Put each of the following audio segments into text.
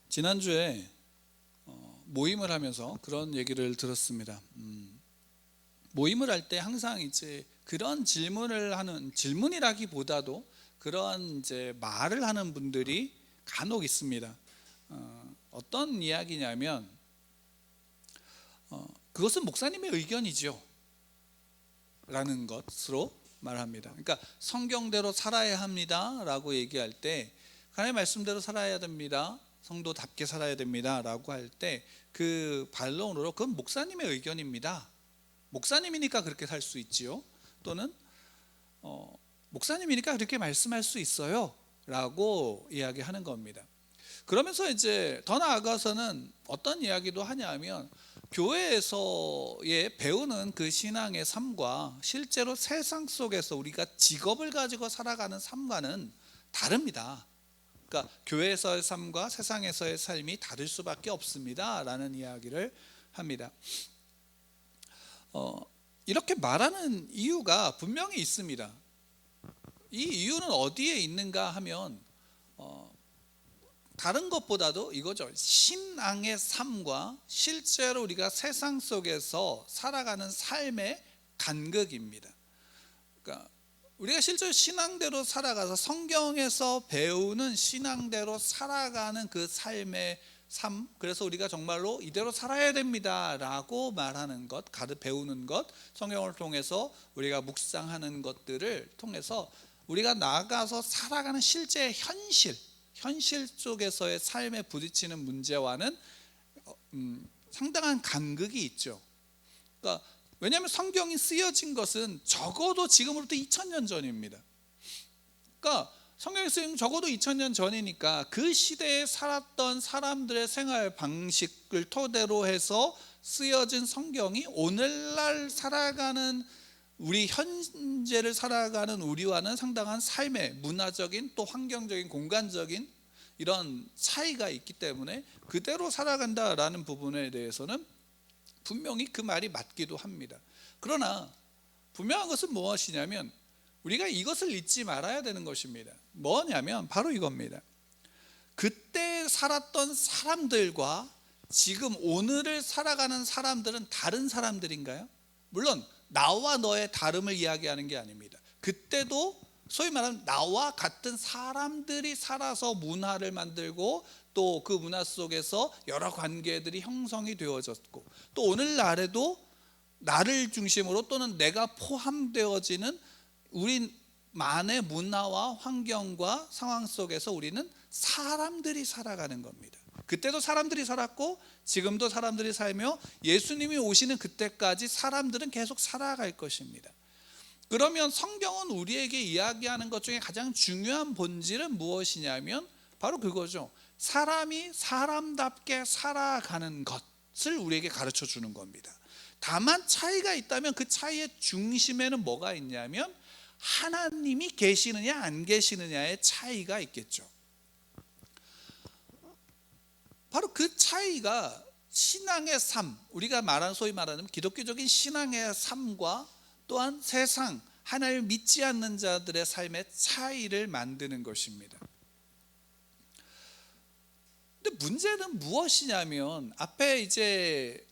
지난주에 모임을 하면서 그런 얘기를 들었습니다. 모임을 할 때 항상 이제 그런 질문이라기보다도 그런 이제 말을 하는 분들이 간혹 있습니다. 어떤 이야기냐면 그것은 목사님의 의견이죠 라는 것으로 말합니다. 그러니까 성경대로 살아야 합니다 라고 얘기할 때, 하나님의 말씀대로 살아야 됩니다, 성도답게 살아야 됩니다 라고 할 때 그 반론으로 그건 목사님의 의견입니다, 목사님이니까 그렇게 살 수 있지요, 또는 목사님이니까 그렇게 말씀할 수 있어요 라고 이야기하는 겁니다. 그러면서 이제 더 나아가서는 어떤 이야기도 하냐면, 교회에서의 배우는 그 신앙의 삶과 실제로 세상 속에서 우리가 직업을 가지고 살아가는 삶과는 다릅니다. 그러니까 교회에서의 삶과 세상에서의 삶이 다를 수밖에 없습니다 라는 이야기를 합니다. 이렇게 말하는 이유가 분명히 있습니다. 이 이유는 어디에 있는가 하면 다른 것보다도 이거죠. 신앙의 삶과 실제로 우리가 세상 속에서 살아가는 삶의 간극입니다. 그러니까 우리가 실제로 신앙대로 살아가서 성경에서 배우는 신앙대로 살아가는 그 삶의 삶, 그래서 우리가 정말로 이대로 살아야 됩니다 라고 말하는 것, 가득 배우는 것, 성경을 통해서 우리가 묵상하는 것들을 통해서 우리가 나아가서 살아가는 실제 현실 속에서의 삶에 부딪히는 문제와는 상당한 간극이 있죠. 그러니까 왜냐하면 성경이 쓰여진 것은 적어도 지금으로부터 2000년 전입니다. 그러니까 성경이 쓰인 적어도 2000년 전이니까 그 시대에 살았던 사람들의 생활 방식을 토대로 해서 쓰여진 성경이 오늘날 살아가는 우리 현재를 살아가는 우리와는 상당한 삶의 문화적인 또 환경적인 공간적인 이런 차이가 있기 때문에 그대로 살아간다라는 부분에 대해서는 분명히 그 말이 맞기도 합니다. 그러나 분명한 것은 무엇이냐면 우리가 이것을 잊지 말아야 되는 것입니다. 뭐냐면 바로 이겁니다. 그때 살았던 사람들과 지금 오늘을 살아가는 사람들은 다른 사람들인가요? 물론 나와 너의 다름을 이야기하는 게 아닙니다. 그때도 소위 말하면 나와 같은 사람들이 살아서 문화를 만들고 또 그 문화 속에서 여러 관계들이 형성이 되어졌고, 또 오늘날에도 나를 중심으로 또는 내가 포함되어지는 우리만의 문화와 환경과 상황 속에서 우리는 사람들이 살아가는 겁니다. 그때도 사람들이 살았고 지금도 사람들이 살며 예수님이 오시는 그때까지 사람들은 계속 살아갈 것입니다. 그러면 성경은 우리에게 이야기하는 것 중에 가장 중요한 본질은 무엇이냐면 바로 그거죠. 사람이 사람답게 살아가는 것을 우리에게 가르쳐 주는 겁니다. 다만 차이가 있다면 그 차이의 중심에는 뭐가 있냐면 하나님이 계시느냐 안 계시느냐의 차이가 있겠죠. 바로 그 차이가 신앙의 삶, 우리가 말하는 소위 말하는 기독교적인 신앙의 삶과 또한 세상 하나님을 믿지 않는 자들의 삶의 차이를 만드는 것입니다. 근데 문제는 무엇이냐면 앞에 이제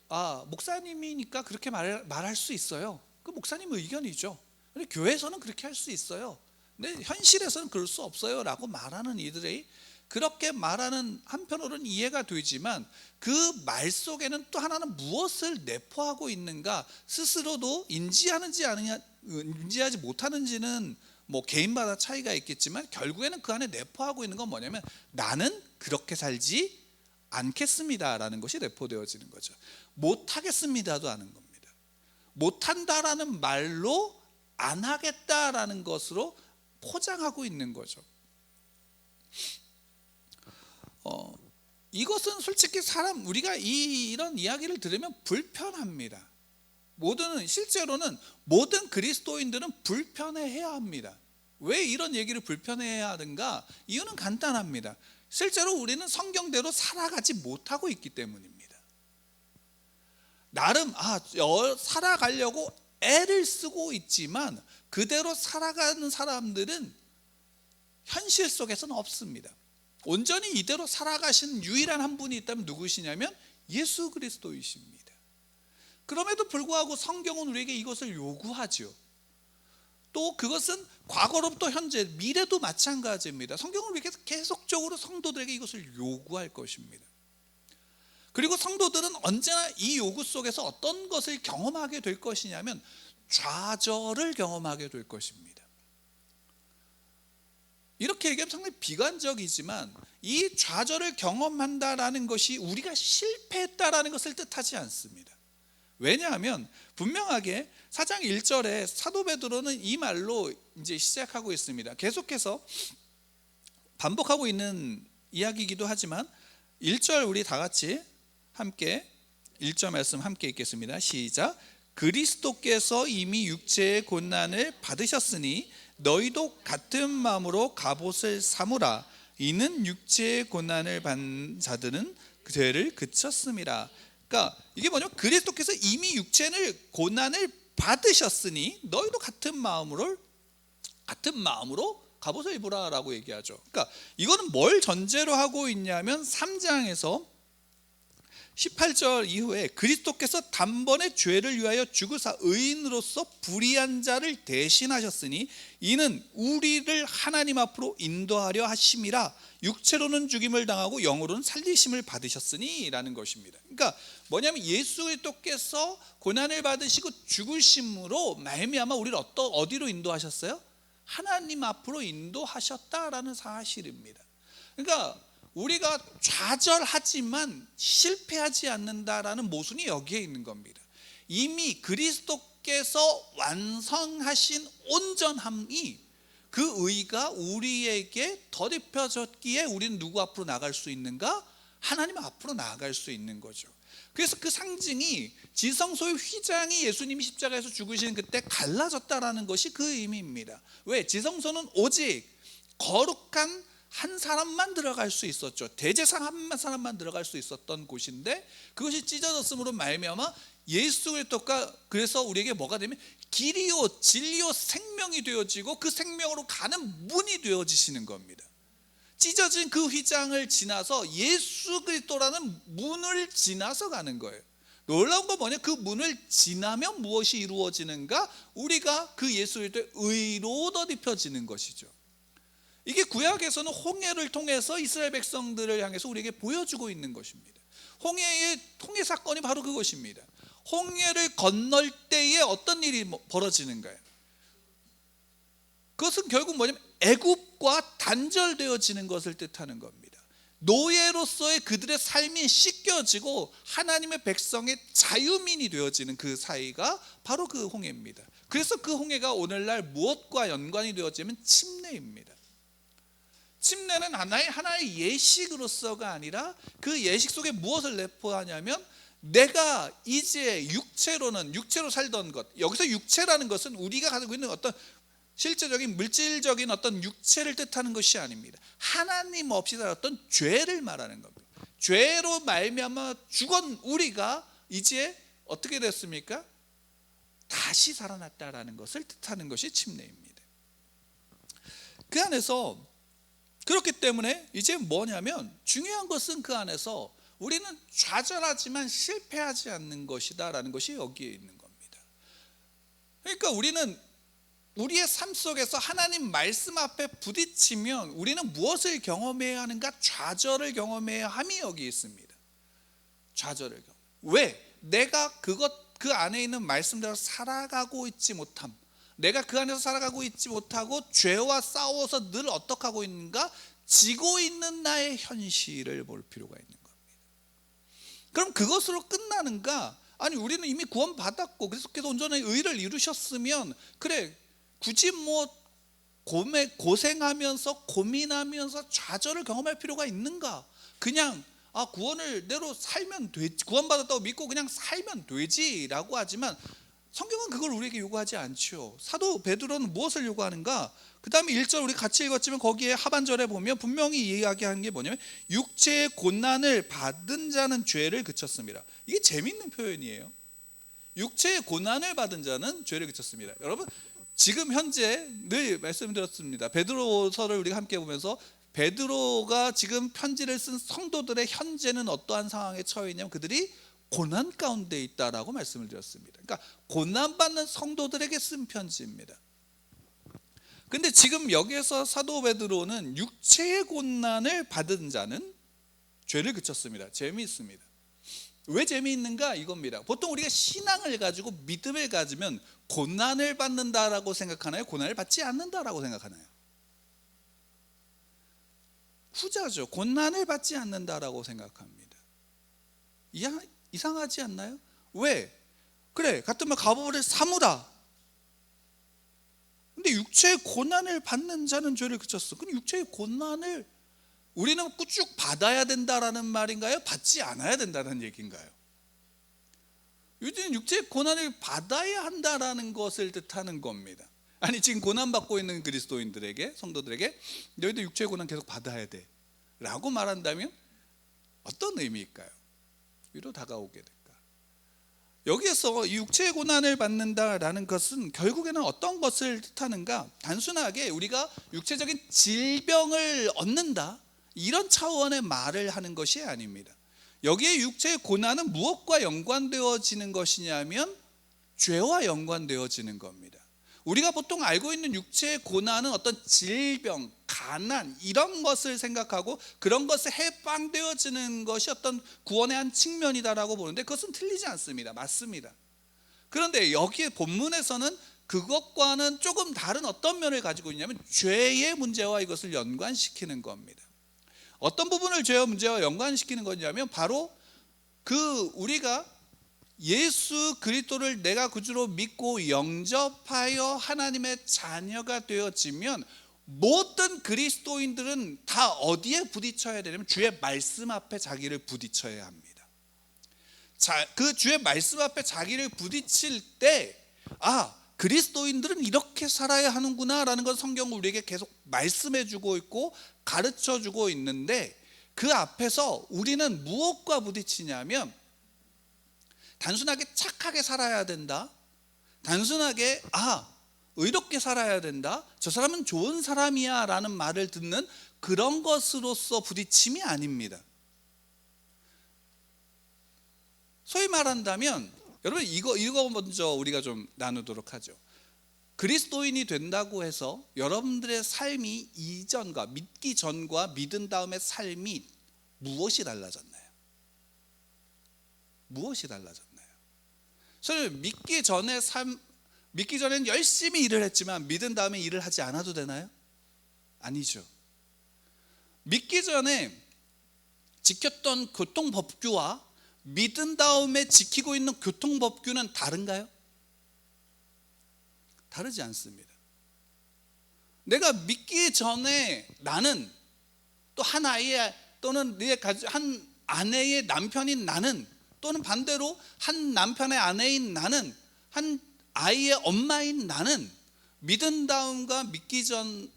목사님이니까 그렇게 말할 수 있어요. 그 목사님 의견이죠. 근데 교회에서는 그렇게 할 수 있어요. 근데 현실에서는 그럴 수 없어요 라고 말하는 이들이 그렇게 말하는 한편으로는 이해가 되지만 그 말 속에는 또 하나는 무엇을 내포하고 있는가 스스로도 인지하지 못하는지는 뭐 개인마다 차이가 있겠지만 결국에는 그 안에 내포하고 있는 건 뭐냐면 나는 그렇게 살지 않겠습니다라는 것이 내포되어지는 거죠. 못하겠습니다도 하는 겁니다. 못한다라는 말로 안 하겠다라는 것으로 포장하고 있는 거죠. 이것은 솔직히 우리가 이런 이야기를 들으면 불편합니다. 실제로는 모든 그리스도인들은 불편해해야 합니다. 왜 이런 얘기를 불편해해야 하는가? 이유는 간단합니다. 실제로 우리는 성경대로 살아가지 못하고 있기 때문입니다. 나름 살아가려고 애를 쓰고 있지만 그대로 살아가는 사람들은 현실 속에서는 없습니다. 온전히 이대로 살아가신 유일한 한 분이 있다면 누구시냐면 예수 그리스도이십니다. 그럼에도 불구하고 성경은 우리에게 이것을 요구하죠. 또 그것은 과거로부터 현재, 미래도 마찬가지입니다. 성경은 우리에게 계속적으로 성도들에게 이것을 요구할 것입니다. 그리고 성도들은 언제나 이 요구 속에서 어떤 것을 경험하게 될 것이냐면 좌절을 경험하게 될 것입니다. 이렇게 얘기하면 상당히 비관적이지만 이 좌절을 경험한다라는 것이 우리가 실패했다라는 것을 뜻하지 않습니다. 왜냐하면 분명하게 4장 1절에 사도 베드로는 이 말로 이제 시작하고 있습니다. 계속해서 반복하고 있는 이야기이기도 하지만 1절 우리 다 같이 함께 1절 말씀 함께 읽겠습니다. 시작. 그리스도께서 이미 육체의 고난을 받으셨으니 너희도 같은 마음으로 갑옷을 삼으라. 이는 육체의 고난을 받는 자들은 그 죄를 그쳤음이라. 그러니까 이게 뭐냐면 그리스도께서 이미 육체의 고난을 받으셨으니 너희도 같은 마음으로 갑옷을 입으라라고 얘기하죠. 그러니까 이거는 뭘 전제로 하고 있냐면 3장에서 18절 이후에 그리스도께서 단번에 죄를 위하여 죽으사 의인으로서 불의한 자를 대신하셨으니 이는 우리를 하나님 앞으로 인도하려 하심이라. 육체로는 죽임을 당하고 영으로는 살리심을 받으셨으니 라는 것입니다. 그러니까 뭐냐면 예수 그리스도께서 고난을 받으시고 죽으심으로 말미암아 우리를 어디로 인도하셨어요? 하나님 앞으로 인도하셨다라는 사실입니다. 그러니까 우리가 좌절하지만 실패하지 않는다라는 모순이 여기에 있는 겁니다. 이미 그리스도께서 완성하신 온전함이 그 의가 우리에게 덧입혀졌기에 우리는 누구 앞으로 나갈 수 있는가? 하나님 앞으로 나아갈 수 있는 거죠. 그래서 그 상징이 지성소의 휘장이 예수님이 십자가에서 죽으신 그때 갈라졌다라는 것이 그 의미입니다. 왜? 지성소는 오직 거룩한 한 사람만 들어갈 수 있었죠. 대제사장 한 사람만 들어갈 수 있었던 곳인데 그것이 찢어졌음으로 말미암아 예수 그리스도가 그래서 우리에게 뭐가 되면 길이요 진리요 생명이 되어지고 그 생명으로 가는 문이 되어지시는 겁니다. 찢어진 그 휘장을 지나서 예수 그리스도라는 문을 지나서 가는 거예요. 놀라운 건 뭐냐? 그 문을 지나면 무엇이 이루어지는가? 우리가 그 예수 그리스도의 의로 덧입혀지는 것이죠. 이게 구약에서는 홍해를 통해서 이스라엘 백성들을 향해서 우리에게 보여주고 있는 것입니다. 홍해 사건이 바로 그것입니다. 홍해를 건널 때에 어떤 일이 벌어지는가요? 그것은 결국 뭐냐면 애굽과 단절되어지는 것을 뜻하는 겁니다. 노예로서의 그들의 삶이 씻겨지고 하나님의 백성의 자유민이 되어지는 그 사이가 바로 그 홍해입니다. 그래서 그 홍해가 오늘날 무엇과 연관이 되어지면 침례입니다. 침례는 하나의 예식으로서가 아니라 그 예식 속에 무엇을 내포하냐면 내가 이제 육체로 살던 것, 여기서 육체라는 것은 우리가 가지고 있는 어떤 실제적인 물질적인 어떤 육체를 뜻하는 것이 아닙니다. 하나님 없이 살았던 죄를 말하는 겁니다. 죄로 말미암아 죽은 우리가 이제 어떻게 됐습니까? 다시 살아났다라는 것을 뜻하는 것이 침례입니다. 그 안에서 그렇기 때문에 이제 뭐냐면 중요한 것은 그 안에서 우리는 좌절하지만 실패하지 않는 것이다라는 것이 여기에 있는 겁니다. 그러니까 우리는 우리의 삶 속에서 하나님 말씀 앞에 부딪히면 우리는 무엇을 경험해야 하는가? 좌절을 경험해야 함이 여기 있습니다. 좌절을 경험. 왜? 내가 그 안에 있는 말씀대로 살아가고 있지 못함. 내가 그 안에서 살아가고 있지 못하고 죄와 싸워서 늘 어떻게 하고 있는가? 지고 있는 나의 현실을 볼 필요가 있는 겁니다. 그럼 그것으로 끝나는가? 아니 우리는 이미 구원받았고 그리스도께서 온전한 의를 이루셨으면 그래 굳이 고생하면서 고민하면서 좌절을 경험할 필요가 있는가? 그냥 구원을 내로 살면 되지, 구원받았다고 믿고 그냥 살면 되지라고 하지만 성경은 그걸 우리에게 요구하지 않죠. 사도 베드로는 무엇을 요구하는가? 그 다음에 1절 우리 같이 읽었지만 거기에 하반절에 보면 분명히 이야기하는 게 뭐냐면 육체의 고난을 받은 자는 죄를 그쳤습니다. 이게 재밌는 표현이에요. 육체의 고난을 받은 자는 죄를 그쳤습니다. 여러분 지금 현재 늘 말씀드렸습니다. 베드로서를 우리가 함께 보면서 베드로가 지금 편지를 쓴 성도들의 현재는 어떠한 상황에 처해 있냐면 그들이 고난 가운데 있다라고 말씀을 드렸습니다. 그러니까 고난받는 성도들에게 쓴 편지입니다. 근데 지금 여기에서 사도 베드로는 육체의 고난을 받은 자는 죄를 그쳤습니다. 재미있습니다. 왜 재미있는가 이겁니다. 보통 우리가 신앙을 가지고 믿음을 가지면 고난을 받는다라고 생각하나요? 고난을 받지 않는다라고 생각하나요? 후자죠. 고난을 받지 않는다라고 생각합니다. 이상하지 않나요? 왜? 그래, 같은 말 갑오를 사무라. 근데 육체의 고난을 받는 자는 죄를 그쳤어. 그럼 육체의 고난을 우리는 쭉 받아야 된다라는 말인가요? 받지 않아야 된다는 얘기인가요? 요즘 육체의 고난을 받아야 한다라는 것을 뜻하는 겁니다. 아니, 지금 고난받고 있는 그리스도인들에게, 성도들에게 너희도 육체의 고난 계속 받아야 돼 라고 말한다면 어떤 의미일까요? 위로 다가오게 될까? 여기에서 이 육체의 고난을 받는다라는 것은 결국에는 어떤 것을 뜻하는가? 단순하게 우리가 육체적인 질병을 얻는다 이런 차원의 말을 하는 것이 아닙니다. 여기에 육체의 고난은 무엇과 연관되어지는 것이냐면 죄와 연관되어지는 겁니다. 우리가 보통 알고 있는 육체의 고난은 어떤 질병, 가난 이런 것을 생각하고 그런 것에 해방되어지는 것이 어떤 구원의 한 측면이다라고 보는데 그것은 틀리지 않습니다. 맞습니다. 그런데 여기에 본문에서는 그것과는 조금 다른 어떤 면을 가지고 있냐면 죄의 문제와 이것을 연관시키는 겁니다. 어떤 부분을 죄의 문제와 연관시키는 거냐면 바로 우리가 예수 그리스도를 내가 구주로 믿고 영접하여 하나님의 자녀가 되어지면 모든 그리스도인들은 다 어디에 부딪혀야 되냐면 주의 말씀 앞에 자기를 부딪혀야 합니다. 그 주의 말씀 앞에 자기를 부딪힐 때 그리스도인들은 이렇게 살아야 하는구나 라는 건 성경은 우리에게 계속 말씀해 주고 있고 가르쳐 주고 있는데 그 앞에서 우리는 무엇과 부딪히냐면 단순하게 착하게 살아야 된다, 단순하게 의롭게 살아야 된다, 저 사람은 좋은 사람이야 라는 말을 듣는 그런 것으로서 부딪힘이 아닙니다. 소위 말한다면 여러분 이거 먼저 우리가 좀 나누도록 하죠. 그리스도인이 된다고 해서 여러분들의 삶이 이전과 믿기 전과 믿은 다음의 삶이 무엇이 달라졌나요? 무엇이 달라졌나요? 저는 믿기 전에는 열심히 일을 했지만 믿은 다음에 일을 하지 않아도 되나요? 아니죠. 믿기 전에 지켰던 교통법규와 믿은 다음에 지키고 있는 교통법규는 다른가요? 다르지 않습니다. 내가 믿기 전에 나는 또 한 아이의 또는 한 아내의 남편인 나는 또는 반대로 한 남편의 아내인 나는 한 아이의 엄마인 나는 믿은 다음과 믿기 전의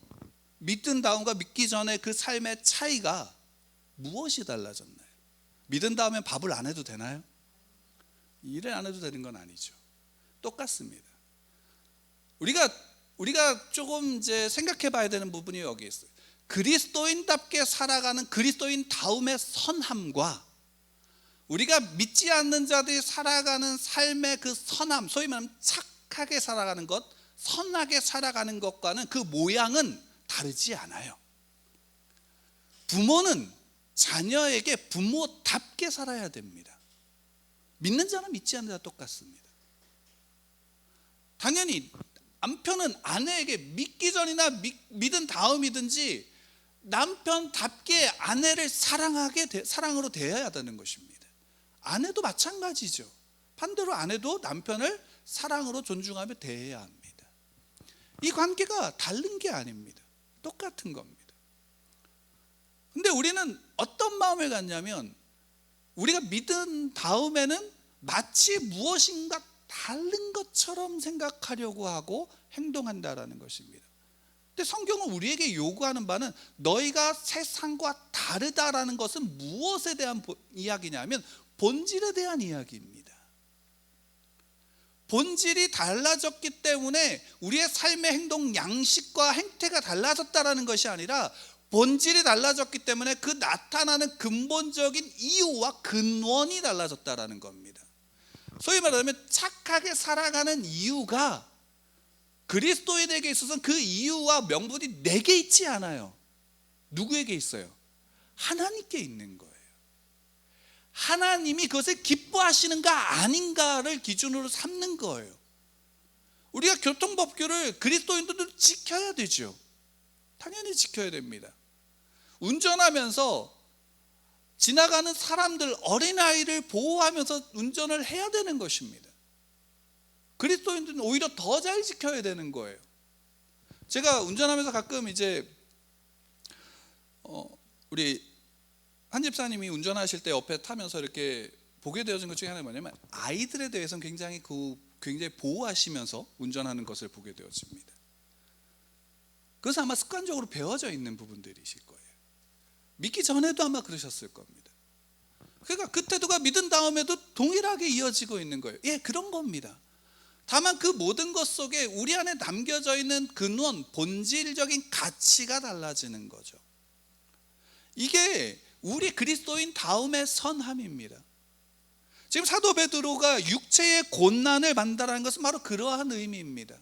그 삶의 차이가 무엇이 달라졌나요? 믿은 다음에 밥을 안 해도 되나요? 일을 안 해도 되는 건 아니죠. 똑같습니다. 우리가 조금 이제 생각해 봐야 되는 부분이 여기 있어요. 그리스도인답게 살아가는 그리스도인 다움의 선함과 우리가 믿지 않는 자들이 살아가는 삶의 그 선함, 소위 말하면 착하게 살아가는 것, 선하게 살아가는 것과는 그 모양은 다르지 않아요. 부모는 자녀에게 부모답게 살아야 됩니다. 믿는 자는 믿지 않는 자 똑같습니다. 당연히 남편은 아내에게 믿기 전이나 믿은 다음이든지 남편답게 아내를 사랑으로 대해야 되는 것입니다. 아내도 마찬가지죠. 반대로 아내도 남편을 사랑으로 존중하며 대해야 합니다. 이 관계가 다른 게 아닙니다. 똑같은 겁니다. 근데 우리는 어떤 마음을 갖냐면 우리가 믿은 다음에는 마치 무엇인가 다른 것처럼 생각하려고 하고 행동한다라는 것입니다. 근데 성경은 우리에게 요구하는 바는 너희가 세상과 다르다라는 것은 무엇에 대한 이야기냐면 본질에 대한 이야기입니다. 본질이 달라졌기 때문에 우리의 삶의 행동 양식과 행태가 달라졌다라는 것이 아니라 본질이 달라졌기 때문에 그 나타나는 근본적인 이유와 근원이 달라졌다라는 겁니다. 소위 말하면 착하게 살아가는 이유가 그리스도인에게 있어서는 그 이유와 명분이 내게 있지 않아요. 누구에게 있어요? 하나님께 있는 거예요. 하나님이 그것을 기뻐하시는가 아닌가를 기준으로 삼는 거예요. 우리가 교통법규를 그리스도인들도 지켜야 되죠. 당연히 지켜야 됩니다. 운전하면서 지나가는 사람들, 어린아이를 보호하면서 운전을 해야 되는 것입니다. 그리스도인들은 오히려 더 잘 지켜야 되는 거예요. 제가 운전하면서 가끔 이제 우리 한 집사님이 운전하실 때 옆에 타면서 이렇게 보게 되어진 것 중에 하나가 뭐냐면 아이들에 대해서는 굉장히 보호하시면서 운전하는 것을 보게 되어집니다. 그것은 아마 습관적으로 배워져 있는 부분들이실 거예요. 믿기 전에도 아마 그러셨을 겁니다. 그러니까 그 태도가 믿은 다음에도 동일하게 이어지고 있는 거예요. 예, 그런 겁니다. 다만 그 모든 것 속에 우리 안에 남겨져 있는 근원, 본질적인 가치가 달라지는 거죠. 이게 우리 그리스도인 다음의 선함입니다. 지금 사도 베드로가 육체의 곤난을 만다라는 것은 바로 그러한 의미입니다.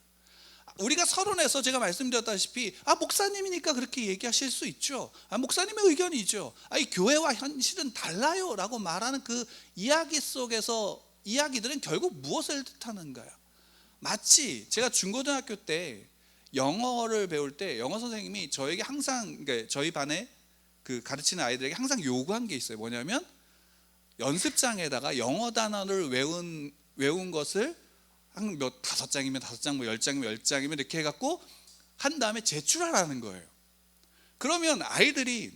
우리가 서론에서 제가 말씀드렸다시피 목사님이니까 그렇게 얘기하실 수 있죠. 목사님의 의견이죠. 이 교회와 현실은 달라요 라고 말하는 그 이야기 속에서 이야기들은 결국 무엇을 뜻하는가요? 마치 제가 중고등학교 때 영어를 배울 때 영어 선생님이 저에게 항상, 그러니까 저희 반에 그 가르치는 아이들에게 항상 요구한 게 있어요. 뭐냐면 연습장에다가 영어 단어를 외운 것을 한 몇 5장이면 5장, 뭐 10장이면 10장이면 이렇게 해갖고 한 다음에 제출하라는 거예요. 그러면 아이들이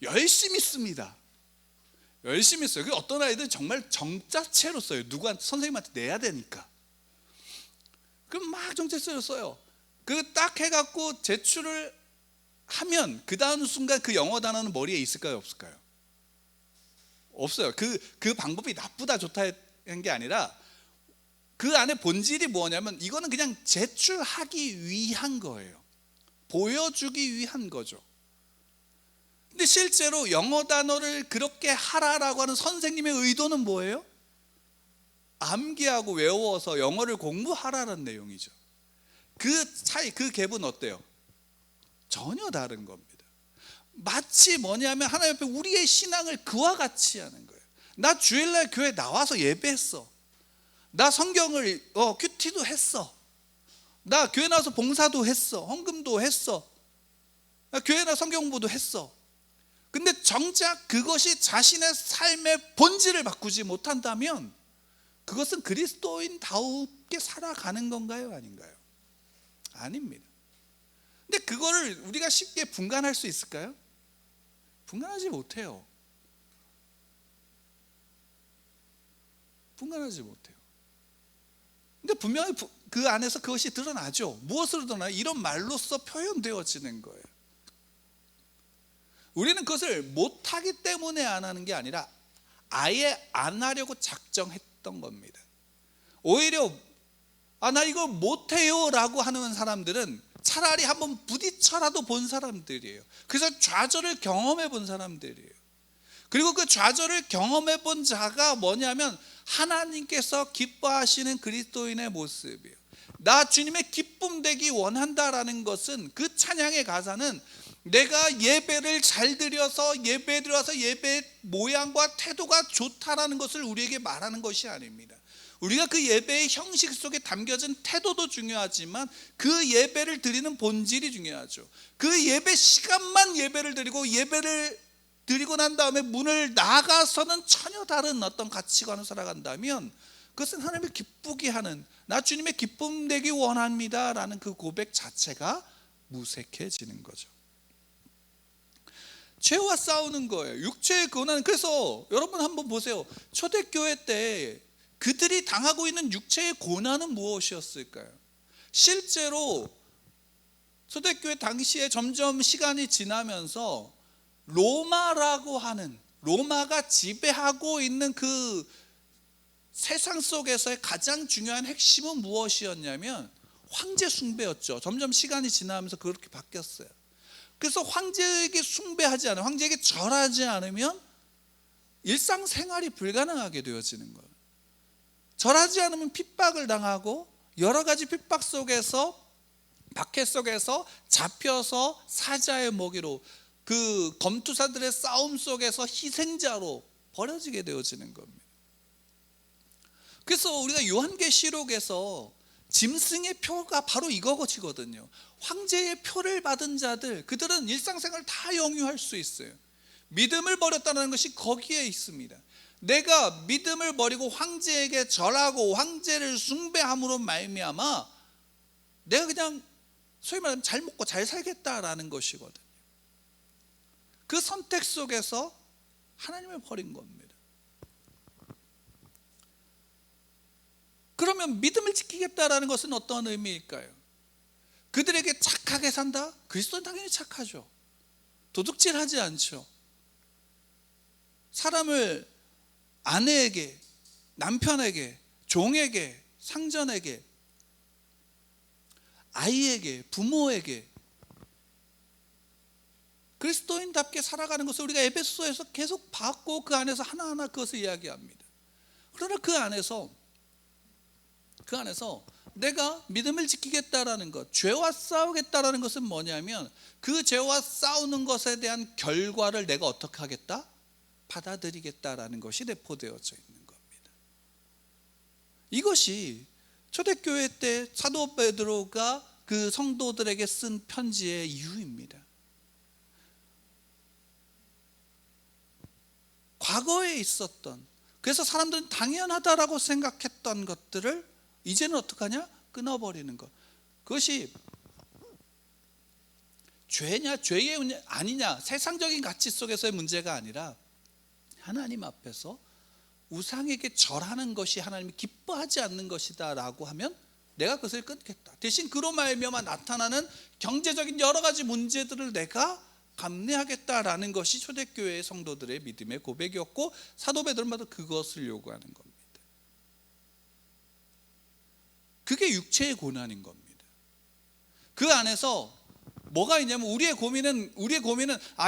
열심히 씁니다. 열심히 써요. 어떤 아이들은 정말 정자체로 써요. 누구한테, 선생님한테 내야 되니까. 그럼 막 정자체로 써요. 그 딱 해갖고 제출을 하면 그 다음 순간 그 영어 단어는 머리에 있을까요, 없을까요? 없어요. 그 방법이 나쁘다 좋다 한 게 아니라 그 안에 본질이 뭐냐면 이거는 그냥 제출하기 위한 거예요. 보여주기 위한 거죠. 근데 실제로 영어 단어를 그렇게 하라라고 하는 선생님의 의도는 뭐예요? 암기하고 외워서 영어를 공부하라는 내용이죠. 그 차이, 그 갭은 어때요? 전혀 다른 겁니다. 마치 뭐냐면 하나님 앞에 우리의 신앙을 그와 같이 하는 거예요. 나 주일날 교회 나와서 예배했어. 나 성경을 큐티도 했어. 나 교회 나와서 봉사도 했어. 헌금도 했어. 나 교회 나와서 성경 공부도 했어. 근데 정작 그것이 자신의 삶의 본질을 바꾸지 못한다면 그것은 그리스도인다우게 살아가는 건가요, 아닌가요? 아닙니다. 근데 그거를 우리가 쉽게 분간할 수 있을까요? 분간하지 못해요. 분간하지 못해요. 근데 분명히 그 안에서 그것이 드러나죠. 무엇으로 드러나요? 이런 말로써 표현되어지는 거예요. 우리는 그것을 못하기 때문에 안 하는 게 아니라 아예 안 하려고 작정했던 겁니다. 오히려 나 이거 못해요 라고 하는 사람들은 차라리 한번 부딪혀라도 본 사람들이에요. 그래서 좌절을 경험해 본 사람들이에요. 그리고 그 좌절을 경험해 본 자가 뭐냐면 하나님께서 기뻐하시는 그리스도인의 모습이에요. 나 주님의 기쁨 되기 원한다라는 것은 그 찬양의 가사는 내가 예배를 잘 드려서 예배 들어와서 예배 모양과 태도가 좋다라는 것을 우리에게 말하는 것이 아닙니다. 우리가 그 예배의 형식 속에 담겨진 태도도 중요하지만 그 예배를 드리는 본질이 중요하죠. 그 예배 시간만 예배를 드리고 예배를 드리고 난 다음에 문을 나가서는 전혀 다른 어떤 가치관을 살아간다면 그것은 하나님을 기쁘게 하는, 나 주님의 기쁨 되기 원합니다 라는 그 고백 자체가 무색해지는 거죠. 죄와 싸우는 거예요. 육체의 고난. 그래서 여러분 한번 보세요. 초대교회 때 그들이 당하고 있는 육체의 고난은 무엇이었을까요? 실제로 초대교회 당시에 점점 시간이 지나면서 로마라고 하는, 로마가 지배하고 있는 그 세상 속에서의 가장 중요한 핵심은 무엇이었냐면 황제 숭배였죠. 점점 시간이 지나면서 그렇게 바뀌었어요. 그래서 황제에게 숭배하지 않으면, 황제에게 절하지 않으면 일상생활이 불가능하게 되어지는 거예요. 절하지 않으면 핍박을 당하고 여러 가지 핍박 속에서, 박해 속에서 잡혀서 사자의 먹이로, 그 검투사들의 싸움 속에서 희생자로 버려지게 되어지는 겁니다. 그래서 우리가 요한계시록에서 짐승의 표가 바로 이거거든요. 황제의 표를 받은 자들, 그들은 일상생활을 다 영유할 수 있어요. 믿음을 버렸다는 것이 거기에 있습니다. 내가 믿음을 버리고 황제에게 절하고 황제를 숭배함으로 말미암아 내가 그냥 소위 말하면 잘 먹고 잘 살겠다라는 것이거든요. 그 선택 속에서 하나님을 버린 겁니다. 그러면 믿음을 지키겠다라는 것은 어떤 의미일까요? 그들에게 착하게 산다? 그리스도는 당연히 착하죠. 도둑질하지 않죠. 사람을 아내에게, 남편에게, 종에게, 상전에게, 아이에게, 부모에게 그리스도인답게 살아가는 것을 우리가 에베소서에서 계속 봤고 그 안에서 하나하나 그것을 이야기합니다. 그러나 그 안에서 내가 믿음을 지키겠다라는 것, 죄와 싸우겠다라는 것은 뭐냐면 그 죄와 싸우는 것에 대한 결과를 내가 어떻게 하겠다? 받아들이겠다라는 것이 내포되어져 있는 겁니다. 이것이 초대교회 때 사도 베드로가 그 성도들에게 쓴 편지의 이유입니다. 과거에 있었던, 그래서 사람들은 당연하다라고 생각했던 것들을 이제는 어떻게 하냐? 끊어버리는 것. 그것이 죄냐, 죄의 문제 아니냐, 세상적인 가치 속에서의 문제가 아니라 하나님 앞에서 우상에게 절하는 것이 하나님이 기뻐하지 않는 것이다 라고 하면 내가 그것을 끊겠다. 대신 그로 말미암아 나타나는 경제적인 여러 가지 문제들을 내가 감내하겠다라는 것이 초대교회의 성도들의 믿음의 고백이었고, 사도 베드로마도 그것을 요구하는 겁니다. 그게 육체의 고난인 겁니다. 그 안에서 뭐가 있냐면 우리의 고민은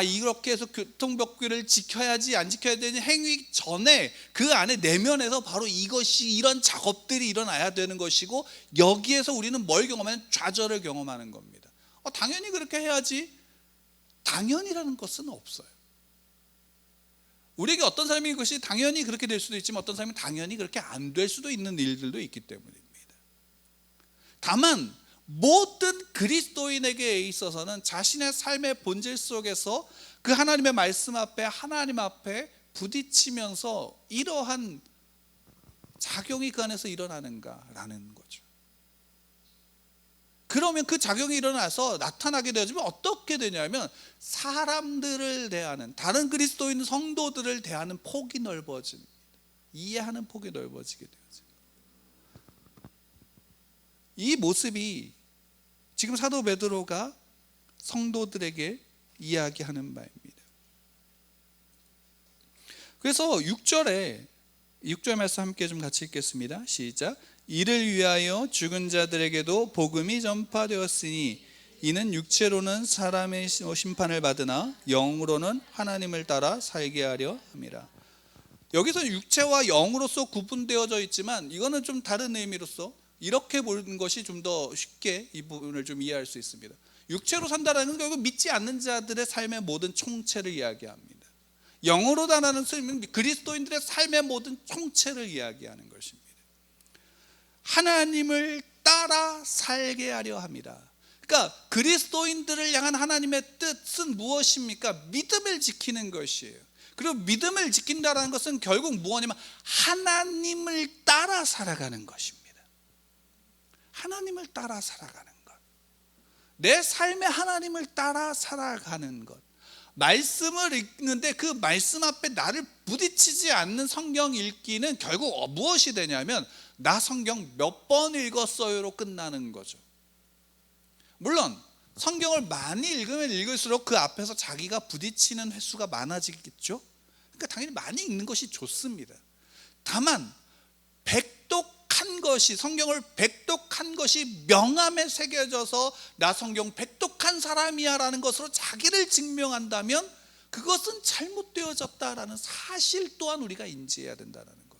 이렇게 해서 교통법규를 지켜야지 안 지켜야 되는 행위 전에 그 안에 내면에서 바로 이것이, 이런 작업들이 일어나야 되는 것이고, 여기에서 우리는 뭘 경험하면 좌절을 경험하는 겁니다. 당연히 그렇게 해야지. 당연이라는 것은 없어요. 우리에게 어떤 사람이 그것이 당연히 그렇게 될 수도 있지만 어떤 사람이 당연히 그렇게 안 될 수도 있는 일들도 있기 때문입니다. 다만 모든 그리스도인에게 있어서는 자신의 삶의 본질 속에서 그 하나님의 말씀 앞에, 하나님 앞에 부딪히면서 이러한 작용이 그 안에서 일어나는가라는 거죠. 그러면 그 작용이 일어나서 나타나게 되어지면 어떻게 되냐면 사람들을 대하는, 다른 그리스도인 성도들을 대하는 폭이 넓어집니다. 이해하는 폭이 넓어지게 되어집니다. 이 모습이 지금 사도 베드로가 성도들에게 이야기하는 바입니다. 그래서 6절 말씀 함께 좀 같이 읽겠습니다. 시작. 이를 위하여 죽은 자들에게도 복음이 전파되었으니 이는 육체로는 사람의 심판을 받으나 영으로는 하나님을 따라 살게 하려 함이라. 여기서 육체와 영으로서 구분되어져 있지만 이거는 좀 다른 의미로서 이렇게 보는 것이 좀 더 쉽게 이 부분을 좀 이해할 수 있습니다. 육체로 산다라는 건 결국 믿지 않는 자들의 삶의 모든 총체를 이야기합니다. 영으로다라는 뜻은 그리스도인들의 삶의 모든 총체를 이야기하는 것입니다. 하나님을 따라 살게 하려 합니다. 그러니까 그리스도인들을 향한 하나님의 뜻은 무엇입니까? 믿음을 지키는 것이에요. 그리고 믿음을 지킨다는 것은 결국 무엇이냐면 하나님을 따라 살아가는 것입니다. 하나님을 따라 살아가는 것, 내 삶에 하나님을 따라 살아가는 것. 말씀을 읽는데 그 말씀 앞에 나를 부딪히지 않는 성경 읽기는 결국 무엇이 되냐면 나 성경 몇 번 읽었어요로 끝나는 거죠. 물론 성경을 많이 읽으면 읽을수록 그 앞에서 자기가 부딪히는 횟수가 많아지겠죠. 그러니까 당연히 많이 읽는 것이 좋습니다. 다만 백독한 백독한 것이, 성경을 백독한 것이 명함에 새겨져서 나 성경 백독한 사람이야 라는 것으로 자기를 증명한다면 그것은 잘못되어졌다라는 사실 또한 우리가 인지해야 된다는 겁니다.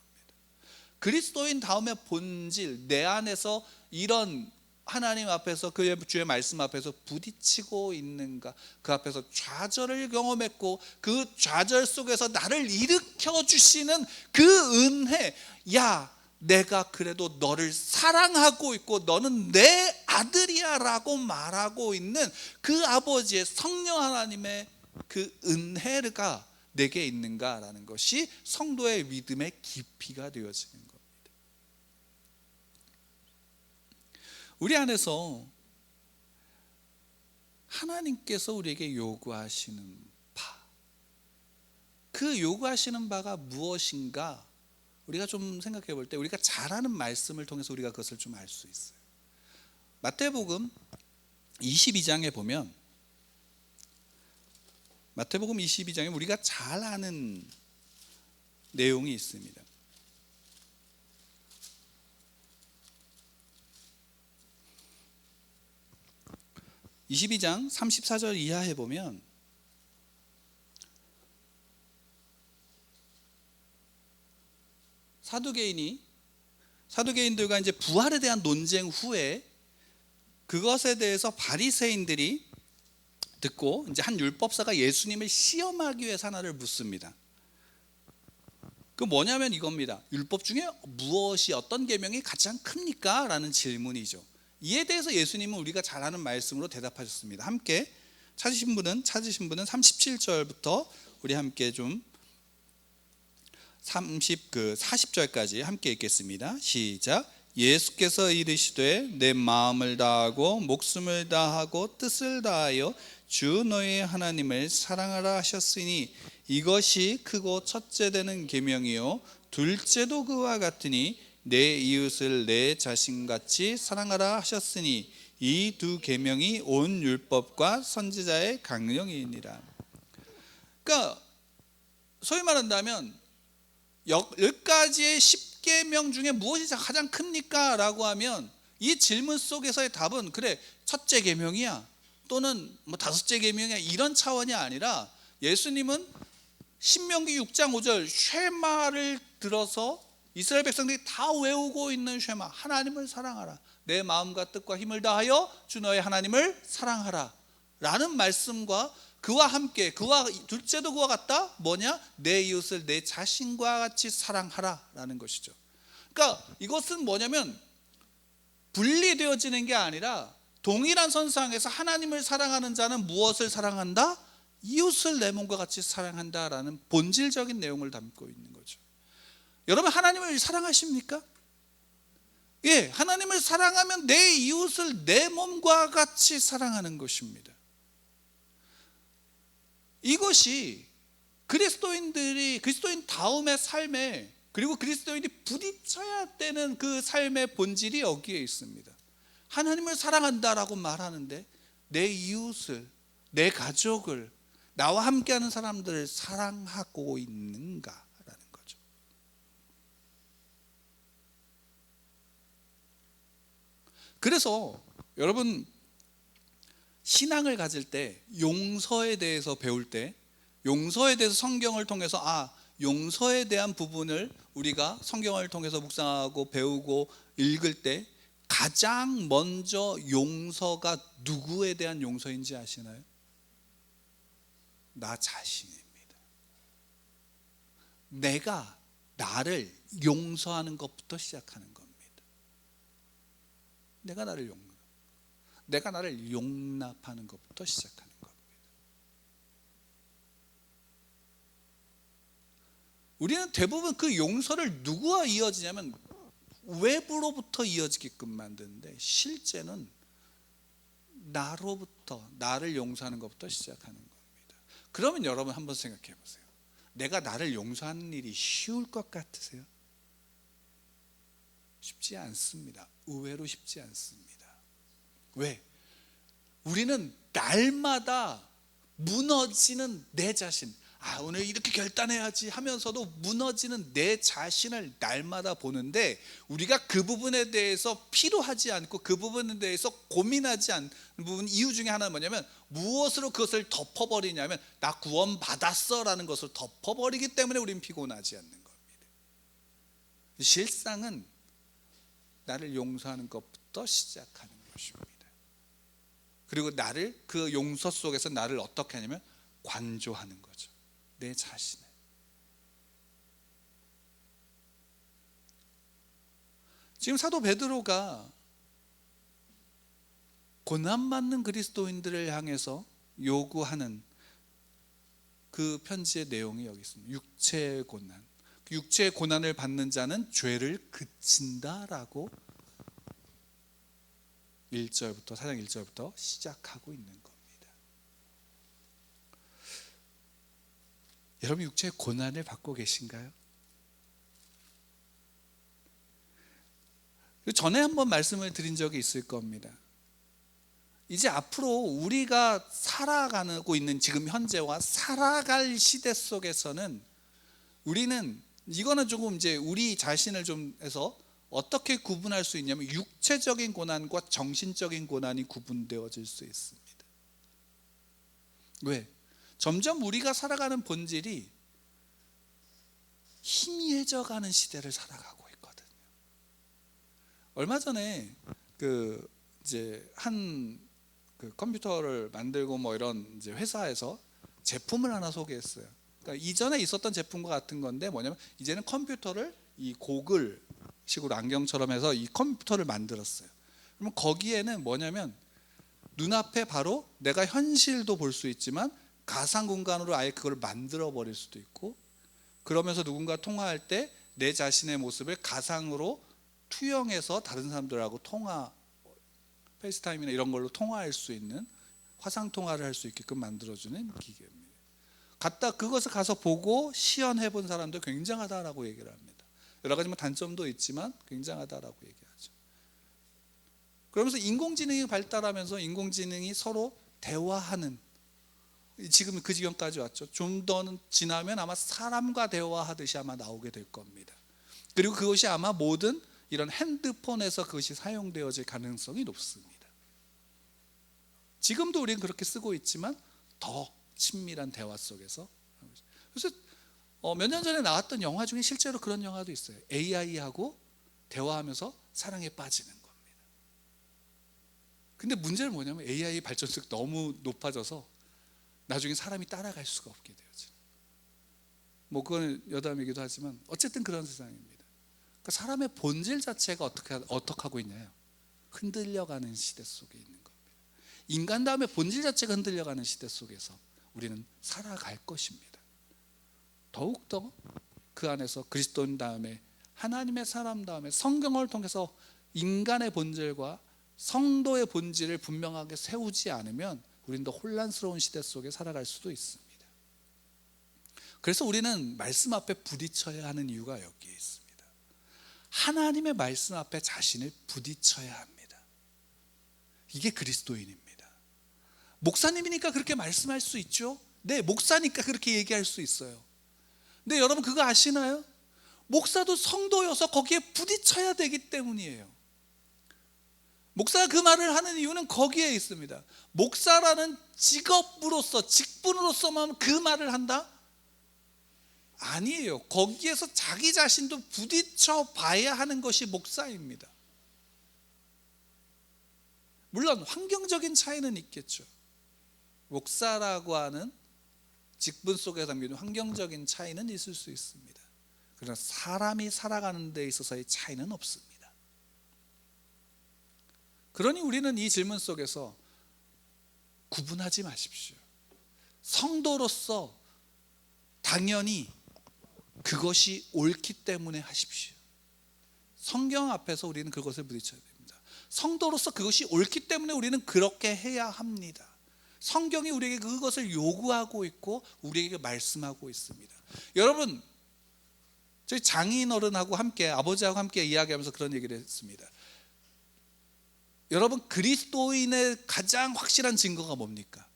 그리스도인 다음에 본질, 내 안에서 이런 하나님 앞에서, 그의 주의 말씀 앞에서 부딪히고 있는가, 그 앞에서 좌절을 경험했고 그 좌절 속에서 나를 일으켜 주시는 그 은혜, 야 내가 그래도 너를 사랑하고 있고 너는 내 아들이야 라고 말하고 있는 그 아버지의 성령 하나님의 그 은혜가 내게 있는가라는 것이 성도의 믿음의 깊이가 되어지는 겁니다. 우리 안에서 하나님께서 우리에게 요구하시는 바, 그 요구하시는 바가 무엇인가 우리가 좀 생각해 볼 때 우리가 잘 아는 말씀을 통해서 우리가 그것을 좀 알 수 있어요. 마태복음 22장에 보면, 마태복음 22장에 우리가 잘 아는 내용이 있습니다. 22장 34절 이하에 보면 사두개인들과 이제 부활에 대한 논쟁 후에 그것에 대해서 바리새인들이 듣고 이제 한 율법사가 예수님을 시험하기 위해서 하나를 묻습니다. 그 뭐냐면 이겁니다. 율법 중에 무엇이, 어떤 계명이 가장 큽니까? 라는 질문이죠. 이에 대해서 예수님은 우리가 잘 아는 말씀으로 대답하셨습니다. 함께 찾으신 분은 37절부터 우리 함께 좀 40절까지 함께 읽겠습니다. 시작. 예수께서 이르시되 내 마음을 다하고 목숨을 다하고 뜻을 다하여 주 너의 하나님을 사랑하라 하셨으니 이것이 크고 첫째 되는 계명이요 둘째도 그와 같으니 내 이웃을 내 자신같이 사랑하라 하셨으니 이 두 계명이 온 율법과 선지자의 강령이니라. 그러니까 소위 말한다면 10가지의 10계명 중에 무엇이 가장 큽니까? 라고 하면 이 질문 속에서의 답은 그래 첫째 계명이야 또는 뭐 다섯째 계명이야 이런 차원이 아니라 예수님은 신명기 6장 5절 쉐마를 들어서 이스라엘 백성들이 다 외우고 있는 쉐마, 하나님을 사랑하라, 내 마음과 뜻과 힘을 다하여 주 너의 하나님을 사랑하라 라는 말씀과 그와 함께, 그와 둘째도 그와 같다 뭐냐? 내 이웃을 내 자신과 같이 사랑하라 라는 것이죠. 그러니까 이것은 뭐냐면 분리되어지는 게 아니라 동일한 선상에서 하나님을 사랑하는 자는 무엇을 사랑한다? 이웃을 내 몸과 같이 사랑한다라는 본질적인 내용을 담고 있는 거죠. 여러분 하나님을 사랑하십니까? 예, 하나님을 사랑하면 내 이웃을 내 몸과 같이 사랑하는 것입니다. 이것이 그리스도인 다음의 삶에, 그리고 그리스도인이 부딪혀야 되는 그 삶의 본질이 여기에 있습니다. 하나님을 사랑한다라고 말하는데 내 이웃을, 내 가족을, 나와 함께하는 사람들을 사랑하고 있는가라는 거죠. 그래서 여러분 신앙을 가질 때, 용서에 대해서 배울 때, 용서에 대해서 성경을 통해서 용서에 대한 부분을 우리가 성경을 통해서 묵상하고 배우고 읽을 때 가장 먼저 용서가 누구에 대한 용서인지 아시나요? 나 자신입니다. 내가 나를 용서하는 것부터 시작하는 겁니다. 내가 나를 용납하는 것부터 시작하는 겁니다. 우리는 대부분 그 용서를 누구와 이어지냐면 외부로부터 이어지게끔 만드는데 실제는 나로부터, 나를 용서하는 것부터 시작하는 겁니다. 그러면 여러분 한번 생각해 보세요. 내가 나를 용서하는 일이 쉬울 것 같으세요? 쉽지 않습니다. 의외로 쉽지 않습니다. 왜? 우리는 날마다 무너지는 내 자신, 오늘 이렇게 결단해야지 하면서도 무너지는 내 자신을 날마다 보는데, 우리가 그 부분에 대해서 필요하지 않고 그 부분에 대해서 고민하지 않는 부분, 이유 중에 하나는 뭐냐면, 무엇으로 그것을 덮어버리냐면 나 구원 받았어 라는 것을 덮어버리기 때문에 우리는 피곤하지 않는 겁니다. 실상은 나를 용서하는 것부터 시작하는 것입니다. 그리고 나를, 그 용서 속에서 나를 어떻게 하냐면 관조하는 거죠. 내 자신을. 지금 사도 베드로가 고난받는 그리스도인들을 향해서 요구하는 그 편지의 내용이 여기 있습니다. 육체의 고난. 육체의 고난을 받는 자는 죄를 그친다라고 1절부터, 4장 1절부터 시작하고 있는 겁니다. 여러분, 육체의 고난을 받고 계신가요? 전에 한번 말씀을 드린 적이 있을 겁니다. 이제 앞으로 우리가 살아가고 있는 지금 현재와 살아갈 시대 속에서는 우리는, 이거는 조금 이제 우리 자신을 좀 해서 어떻게 구분할 수 있냐면, 육체적인 고난과 정신적인 고난이 구분되어질 수 있습니다. 왜? 점점 우리가 살아가는 본질이 희미해져가는 시대를 살아가고 있거든요. 얼마 전에 이제 그 컴퓨터를 만들고 뭐 이런 이제 회사에서 제품을 하나 소개했어요. 그러니까 이전에 있었던 제품과 같은 건데, 뭐냐면 이제는 컴퓨터를 이 고글 식으로 안경처럼 해서 이 컴퓨터를 만들었어요. 그러면 거기에는 뭐냐면 눈앞에 바로 내가 현실도 볼 수 있지만 가상 공간으로 아예 그걸 만들어 버릴 수도 있고, 그러면서 누군가 통화할 때 내 자신의 모습을 가상으로 투영해서 다른 사람들하고 페이스타임이나 이런 걸로 통화할 수 있는, 화상 통화를 할 수 있게끔 만들어주는 기계입니다. 그것을 가서 보고 시연해 본 사람도 굉장하다라고 얘기를 합니다. 여러 가지 단점도 있지만 굉장하다라고 얘기하죠. 그러면서 인공지능이 발달하면서 인공지능이 서로 대화하는, 지금 그 지경까지 왔죠. 좀 더 지나면 아마 사람과 대화하듯이 아마 나오게 될 겁니다. 그리고 그것이 아마 모든 이런 핸드폰에서 그것이 사용되어질 가능성이 높습니다. 지금도 우리는 그렇게 쓰고 있지만 더 친밀한 대화 속에서. 그래서 몇 년 전에 나왔던 영화 중에 실제로 그런 영화도 있어요. AI하고 대화하면서 사랑에 빠지는 겁니다. 근데 문제는 뭐냐면 AI 발전速이 너무 높아져서 나중에 사람이 따라갈 수가 없게 되어져. 뭐 그건 여담이기도 하지만 어쨌든 그런 세상입니다. 그러니까 사람의 본질 자체가 어떻게 하고 있냐요? 흔들려가는 시대 속에 있는 겁니다. 인간 다음에 본질 자체가 흔들려가는 시대 속에서 우리는 살아갈 것입니다. 더욱더 그 안에서 그리스도인 다음에 하나님의 사람 다음에 성경을 통해서 인간의 본질과 성도의 본질을 분명하게 세우지 않으면 우리는 더 혼란스러운 시대 속에 살아갈 수도 있습니다. 그래서 우리는 말씀 앞에 부딪혀야 하는 이유가 여기에 있습니다. 하나님의 말씀 앞에 자신을 부딪혀야 합니다. 이게 그리스도인입니다. 목사님이니까 그렇게 말씀할 수 있죠. 네, 목사니까 그렇게 얘기할 수 있어요. 근데 여러분 그거 아시나요? 목사도 성도여서 거기에 부딪혀야 되기 때문이에요. 목사가 그 말을 하는 이유는 거기에 있습니다. 목사라는 직업으로서, 직분으로서만 그 말을 한다? 아니에요. 거기에서 자기 자신도 부딪혀 봐야 하는 것이 목사입니다. 물론 환경적인 차이는 있겠죠. 목사라고 하는 직분 속에 담기는 환경적인 차이는 있을 수 있습니다. 그러나 사람이 살아가는 데 있어서의 차이는 없습니다. 그러니 우리는 이 질문 속에서 구분하지 마십시오. 성도로서 당연히 그것이 옳기 때문에 하십시오. 성경 앞에서 우리는 그것을 부딪혀야 됩니다. 성도로서 그것이 옳기 때문에 우리는 그렇게 해야 합니다. 성경이 우리에게 그것을 요구하고 있고 우리에게 말씀하고 있습니다. 여러분, 저희 장인 어른하고 함께, 아버지하고 함께 이야기하면서 그런 얘기를 했습니다. 여러분, 그리스도인의 가장 확실한 증거가 뭡니까?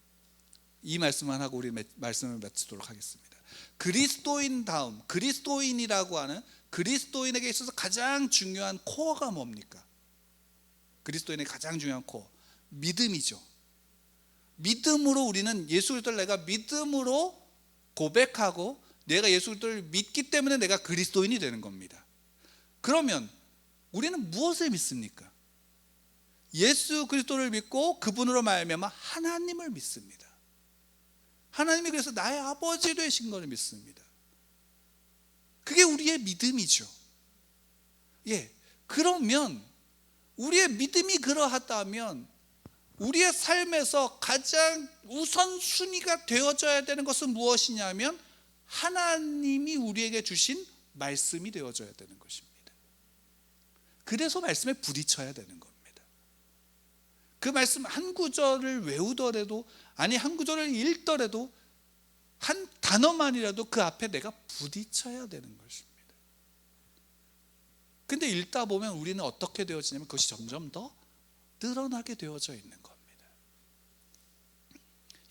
이 말씀만 하고 우리 말씀을 마치도록 하겠습니다. 그리스도인다움, 그리스도인이라고 하는 그리스도인에게 있어서 가장 중요한 코어가 뭡니까? 그리스도인의 가장 중요한 코어, 믿음이죠. 믿음으로 우리는 예수 그리스도를 내가 믿음으로 고백하고 내가 예수 그리스도를 믿기 때문에 내가 그리스도인이 되는 겁니다. 그러면 우리는 무엇을 믿습니까? 예수 그리스도를 믿고 그분으로 말미암아 하나님을 믿습니다. 하나님이 그래서 나의 아버지 되신 것을 믿습니다. 그게 우리의 믿음이죠. 예, 그러면 우리의 믿음이 그러하다면 우리의 삶에서 가장 우선순위가 되어져야 되는 것은 무엇이냐면 하나님이 우리에게 주신 말씀이 되어져야 되는 것입니다. 그래서 말씀에 부딪혀야 되는 겁니다. 그 말씀 한 구절을 외우더라도, 아니 한 구절을 읽더라도 한 단어만이라도 그 앞에 내가 부딪혀야 되는 것입니다. 근데 읽다 보면 우리는 어떻게 되어지냐면 그것이 점점 더 늘어나게 되어져 있는 겁니다.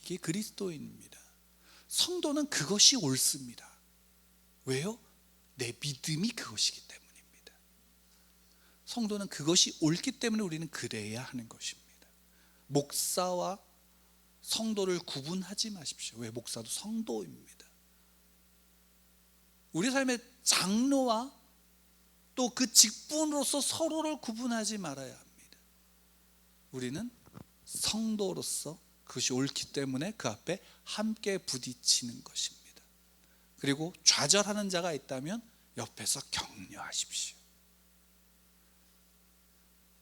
이게 그리스도인입니다. 성도는 그것이 옳습니다. 왜요? 내 믿음이 그것이기 때문입니다. 성도는 그것이 옳기 때문에 우리는 그래야 하는 것입니다. 목사와 성도를 구분하지 마십시오. 왜? 목사도 성도입니다. 우리 삶의 장로와 또 그 직분으로서 서로를 구분하지 말아야 합니다. 우리는 성도로서 그것이 옳기 때문에 그 앞에 함께 부딪히는 것입니다. 그리고 좌절하는 자가 있다면 옆에서 격려하십시오.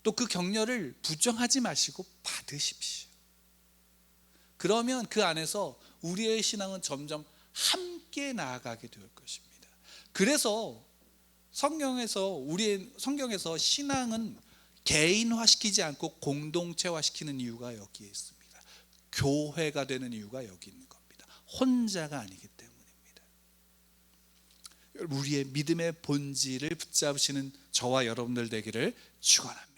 또 그 격려를 부정하지 마시고 받으십시오. 그러면 그 안에서 우리의 신앙은 점점 함께 나아가게 될 것입니다. 그래서 성경에서 신앙은 개인화시키지 않고 공동체화시키는 이유가 여기에 있습니다. 교회가 되는 이유가 여기 있는 겁니다. 혼자가 아니기 때문입니다. 우리의 믿음의 본질을 붙잡으시는 저와 여러분들 되기를 축원합니다.